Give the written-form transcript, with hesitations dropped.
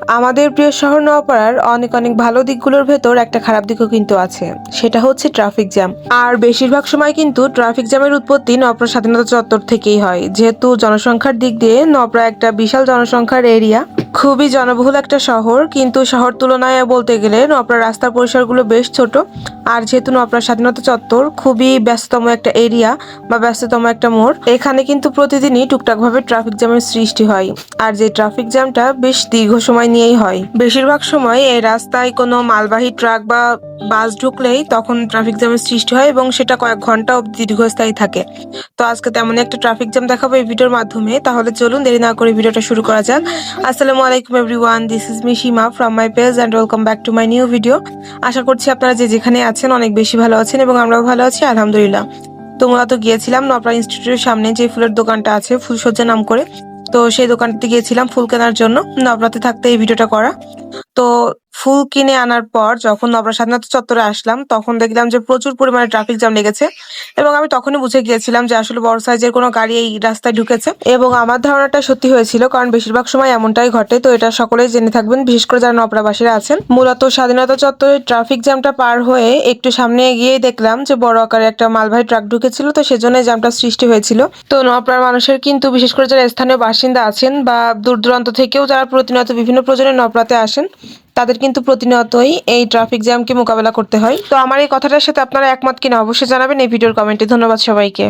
আমাদের প্রিয় শহর নওপাড়ার অনেক অনেক ভালো দিকগুলোর ভেতর একটা খারাপ দিকও কিন্তু আছে, সেটা হচ্ছে ট্রাফিক জ্যাম। আর বেশিরভাগ সময় কিন্তু ট্রাফিক জ্যামের উৎপত্তি নওপাড়া স্বাধীনতা চত্বর থেকেই হয়, যেহেতু জনসংখ্যার দিক দিয়ে নওপাড়া একটা বিশাল জনসংখ্যার এরিয়া, খুবই জনবহুল একটা শহর। কিন্তু শহর তুলনায় বলতে গেলে নওপাড়ার রাস্তার পরিসরগুলো বেশ ছোট। আর যেহেতু নওপাড়া স্বাধীনতা চত্বর খুবই ব্যস্ততম একটা এরিয়া বা ব্যস্ততম একটা মোড়, এখানে কিন্তু প্রতিদিনই টুকটাকভাবে ট্রাফিক জ্যামের সৃষ্টি হয়। আর যে ট্রাফিক জ্যামটা বেশ দীর্ঘ সময় নিয়েই হয়। বেশিরভাগ সময় এই রাস্তায় কোনো মালবাহী ট্রাক বা বাস ঢুকলেই তখন ট্রাফিক জ্যামের সৃষ্টি হয় এবং সেটা কয়েক ঘন্টা অবধি দীর্ঘস্থায়ী থাকে। তো আজকে তেমন একটা ট্রাফিক জ্যাম দেখাবো এই ভিডিওর মাধ্যমে। তাহলে চলুন দেরি না করে ভিডিওটা শুরু করা যাক। আসসালামু আলাইকুম everyone, this is me Seema from my page and welcome back to my new video. আশা করছি আপনারা যে যেখানে আছেন অনেক বেশি ভালো আছেন এবং আমরাও ভালো আছি আলহামদুলিল্লাহ। তো মূলত গিয়েছিলাম নওপাড়া ইনস্টিটিউটের সামনে যে ফুলের দোকানটা আছে ফুলসজ্জা নাম করে, তো সেই দোকানটাতে গিয়েছিলাম ফুল কেনার জন্য। নবরাত্রি থাকতে এই ভিডিওটা করা। তো ফুল কিনে আনার পর যখন নবরা স্বাধীনতা চত্বরে আসলাম তখন দেখলাম যে প্রচুর পরিমাণে ট্রাফিক জ্যাম লেগেছে এবং আমি তখনই বুঝে গিয়েছিলাম যে আসলে বড় সাইজের কোনো গাড়ি এই রাস্তায় ঢুকেছে। এবং আমার ধারণাটা সত্যি হয়েছিল, কারণ বেশিরভাগ সময় এমনটাই ঘটে। তো এটা সকলেই জেনে থাকবেন, বিশেষ করে যারা নবরাবাসীরা আছেন। মূলত স্বাধীনতা চত্বরে ট্রাফিক জ্যামটা পার হয়ে একটু সামনে এগিয়েই দেখলাম যে বড় আকারে একটা মালবাহী ট্রাক ঢুকেছিল, তো সেজন্য জ্যামটা সৃষ্টি হয়েছিল। তো নওপাড়ার মানুষের কিন্তু বিশেষ করে যারা স্থানীয় বাসিন্দা আছেন বা দূর দূরান্ত থেকেও যারা প্রতিনিয়ত বিভিন্ন প্রয়োজনে নওপাড়াতে আসেন, তাদের কিন্তু প্রতিনিয়তই এই ট্রাফিক জ্যামকে মোকাবেলা করতে হয়। তো আমার এই কথাটার সাথে আপনারা একমত কিনা অবশ্যই জানাবেন এই ভিডিওর কমেন্টে। ধন্যবাদ সবাইকে।